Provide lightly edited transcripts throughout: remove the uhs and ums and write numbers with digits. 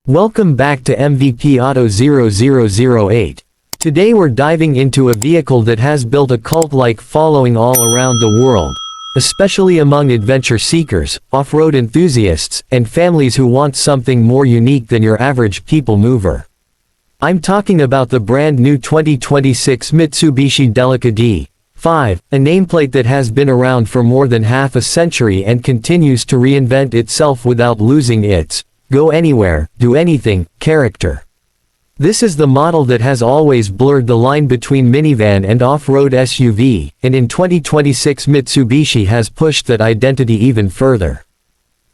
Welcome back to MVP Auto 0008. Today we're diving into a vehicle that has built a cult-like following all around the world, especially among adventure seekers, off-road enthusiasts, and families who want something more unique than your average people mover. I'm talking about the brand new 2026 Mitsubishi Delica D5, a nameplate that has been around for more than half a century and continues to reinvent itself without losing its go anywhere, do anything character. This is the model that has always blurred the line between minivan and off-road SUV, and in 2026 Mitsubishi has pushed that identity even further.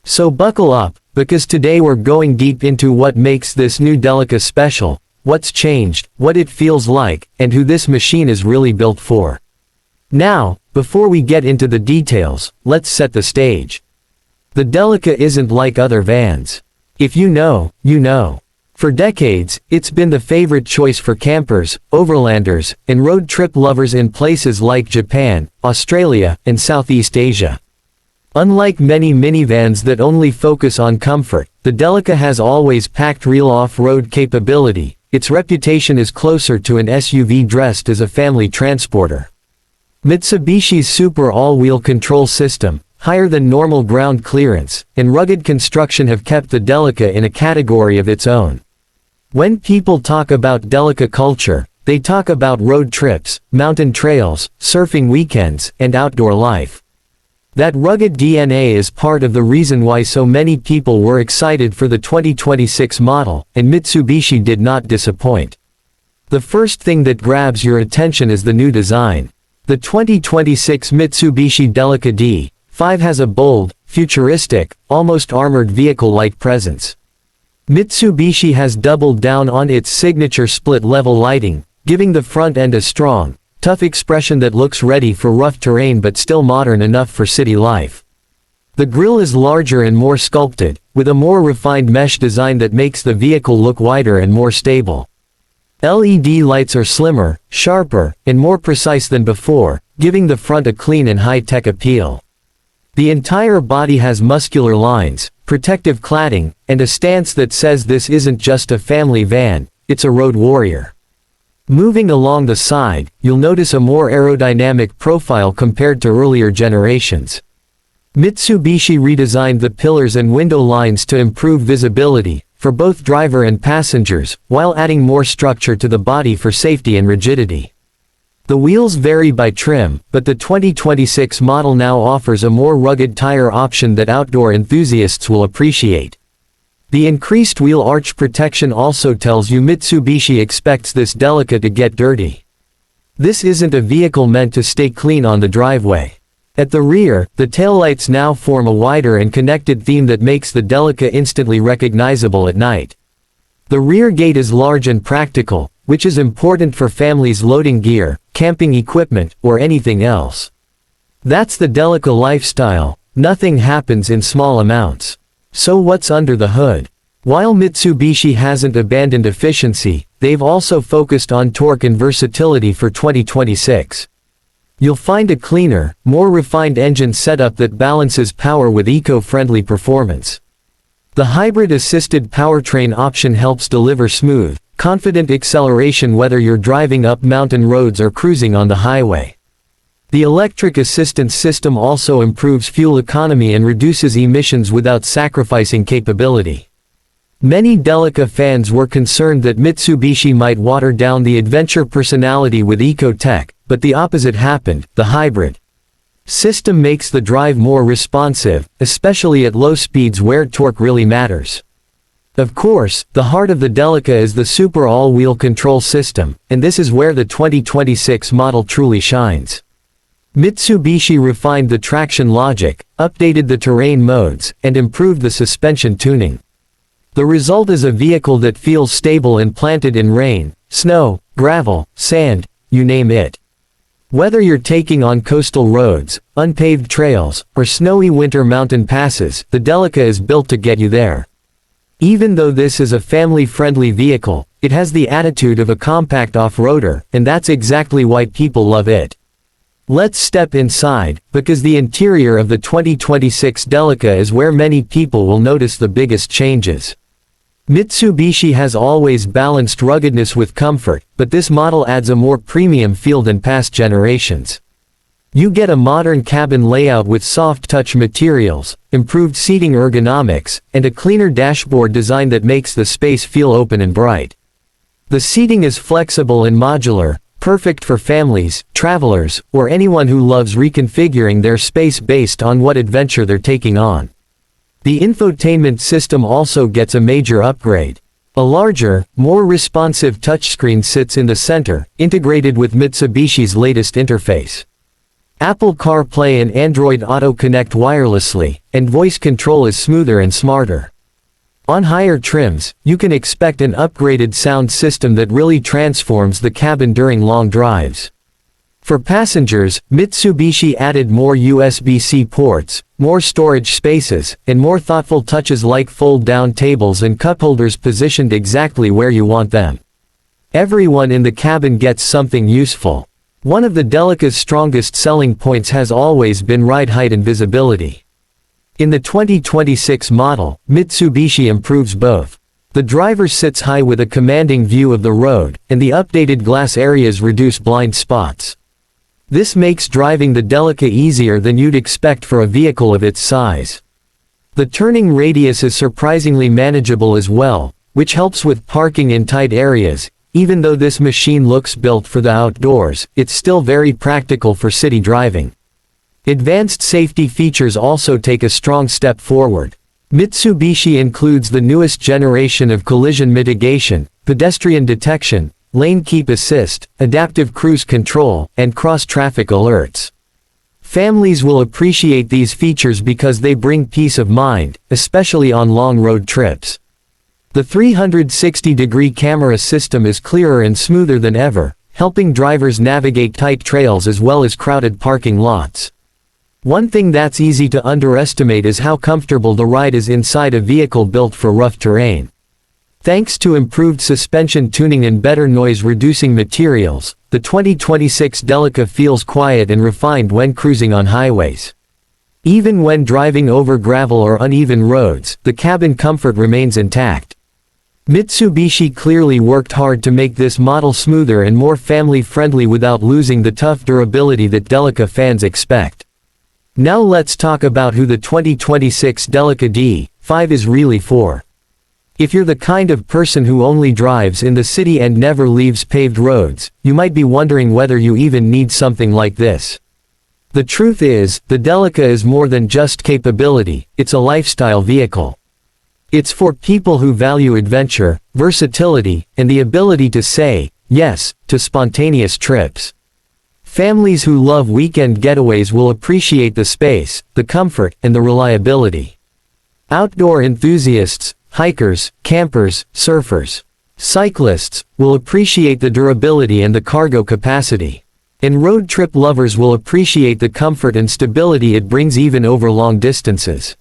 So buckle up, because today we're going deep into what makes this new Delica special, what's changed, what it feels like, and who this machine is really built for. Now, before we get into the details, let's set the stage. The Delica isn't like other vans. If you know, you know. For decades, it's been the favorite choice for campers, overlanders, and road trip lovers in places like Japan, Australia, and Southeast Asia. Unlike many minivans that only focus on comfort, the Delica has always packed real off-road capability. Its reputation is closer to an SUV dressed as a family transporter. Mitsubishi's super all-wheel control system, higher than normal ground clearance, and rugged construction have kept the Delica in a category of its own. When people talk about Delica culture, they talk about road trips, mountain trails, surfing weekends, and outdoor life. That rugged DNA is part of the reason why so many people were excited for the 2026 model, and Mitsubishi did not disappoint. The first thing that grabs your attention is the new design. The 2026 Mitsubishi Delica D5 has a bold, futuristic, almost armored vehicle-like presence. Mitsubishi has doubled down on its signature split-level lighting, giving the front end a strong, tough expression that looks ready for rough terrain but still modern enough for city life. The grille is larger and more sculpted, with a more refined mesh design that makes the vehicle look wider and more stable. LED lights are slimmer, sharper, and more precise than before, giving the front a clean and high-tech appeal. The entire body has muscular lines, protective cladding, and a stance that says this isn't just a family van, it's a road warrior. Moving along the side, you'll notice a more aerodynamic profile compared to earlier generations. Mitsubishi redesigned the pillars and window lines to improve visibility, for both driver and passengers, while adding more structure to the body for safety and rigidity. The wheels vary by trim, but the 2026 model now offers a more rugged tire option that outdoor enthusiasts will appreciate. The increased wheel arch protection also tells you Mitsubishi expects this Delica to get dirty. This isn't a vehicle meant to stay clean on the driveway. At the rear, the taillights now form a wider and connected theme that makes the Delica instantly recognizable at night. The rear gate is large and practical, which is important for families loading gear, camping equipment, or anything else. That's the Delica lifestyle. Nothing happens in small amounts. So what's under the hood? While Mitsubishi hasn't abandoned efficiency, they've also focused on torque and versatility for 2026. You'll find a cleaner, more refined engine setup that balances power with eco-friendly performance. The hybrid-assisted powertrain option helps deliver smooth, confident acceleration whether you're driving up mountain roads or cruising on the highway. The electric assistance system also improves fuel economy and reduces emissions without sacrificing capability. Many Delica fans were concerned that Mitsubishi might water down the adventure personality with eco-tech, but the opposite happened. The hybrid system makes the drive more responsive, especially at low speeds where torque really matters. Of course, the heart of the Delica is the super all-wheel control system, and this is where the 2026 model truly shines. Mitsubishi refined the traction logic, updated the terrain modes, and improved the suspension tuning. The result is a vehicle that feels stable and planted in rain, snow, gravel, sand, you name it. Whether you're taking on coastal roads, unpaved trails, or snowy winter mountain passes, the Delica is built to get you there. Even though this is a family-friendly vehicle, it has the attitude of a compact off-roader, and that's exactly why people love it. Let's step inside, because the interior of the 2026 Delica is where many people will notice the biggest changes. Mitsubishi has always balanced ruggedness with comfort, but this model adds a more premium feel than past generations. You get a modern cabin layout with soft-touch materials, improved seating ergonomics, and a cleaner dashboard design that makes the space feel open and bright. The seating is flexible and modular, perfect for families, travelers, or anyone who loves reconfiguring their space based on what adventure they're taking on. The infotainment system also gets a major upgrade. A larger, more responsive touchscreen sits in the center, integrated with Mitsubishi's latest interface. Apple CarPlay and Android Auto connect wirelessly, and voice control is smoother and smarter. On higher trims, you can expect an upgraded sound system that really transforms the cabin during long drives. For passengers, Mitsubishi added more USB-C ports, more storage spaces, and more thoughtful touches like fold-down tables and cup holders positioned exactly where you want them. Everyone in the cabin gets something useful. One of the Delica's strongest selling points has always been ride height and visibility. In the 2026 model, Mitsubishi improves both. The driver sits high with a commanding view of the road, and the updated glass areas reduce blind spots. This makes driving the Delica easier than you'd expect for a vehicle of its size. The turning radius is surprisingly manageable as well, which helps with parking in tight areas. Even though this machine looks built for the outdoors, it's still very practical for city driving. Advanced safety features also take a strong step forward. Mitsubishi includes the newest generation of collision mitigation, pedestrian detection, lane keep assist, adaptive cruise control, and cross-traffic alerts. Families will appreciate these features because they bring peace of mind, especially on long road trips. The 360-degree camera system is clearer and smoother than ever, helping drivers navigate tight trails as well as crowded parking lots. One thing that's easy to underestimate is how comfortable the ride is inside a vehicle built for rough terrain. Thanks to improved suspension tuning and better noise-reducing materials, the 2026 Delica feels quiet and refined when cruising on highways. Even when driving over gravel or uneven roads, the cabin comfort remains intact. Mitsubishi clearly worked hard to make this model smoother and more family-friendly without losing the tough durability that Delica fans expect. Now let's talk about who the 2026 Delica D5 is really for. If you're the kind of person who only drives in the city and never leaves paved roads, you might be wondering whether you even need something like this. The truth is, the Delica is more than just capability, it's a lifestyle vehicle. It's for people who value adventure, versatility, and the ability to say yes to spontaneous trips. Families who love weekend getaways will appreciate the space, the comfort, and the reliability. Outdoor enthusiasts, hikers, campers, surfers, cyclists, will appreciate the durability and the cargo capacity. And road trip lovers will appreciate the comfort and stability it brings even over long distances.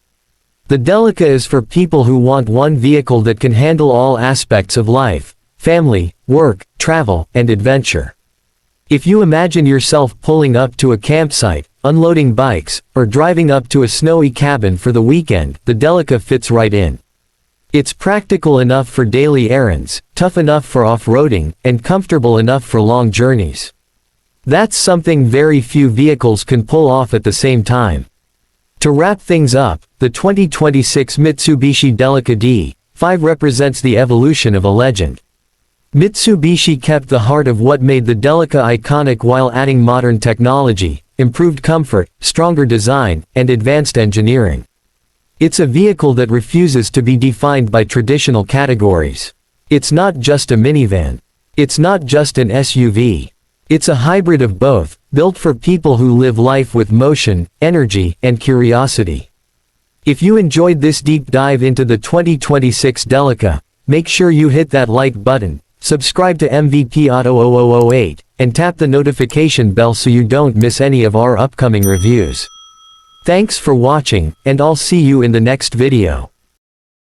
The Delica is for people who want one vehicle that can handle all aspects of life: family, work, travel, and adventure. If you imagine yourself pulling up to a campsite, unloading bikes, or driving up to a snowy cabin for the weekend, the Delica fits right in. It's practical enough for daily errands, tough enough for off-roading, and comfortable enough for long journeys. That's something very few vehicles can pull off at the same time. To wrap things up, the 2026 Mitsubishi Delica D5 represents the evolution of a legend. Mitsubishi kept the heart of what made the Delica iconic while adding modern technology, improved comfort, stronger design, and advanced engineering. It's a vehicle that refuses to be defined by traditional categories. It's not just a minivan. It's not just an SUV. It's a hybrid of both, built for people who live life with motion, energy, and curiosity. If you enjoyed this deep dive into the 2026 Delica, make sure you hit that like button, subscribe to MVP Auto 0008, and tap the notification bell so you don't miss any of our upcoming reviews. Thanks for watching, and I'll see you in the next video.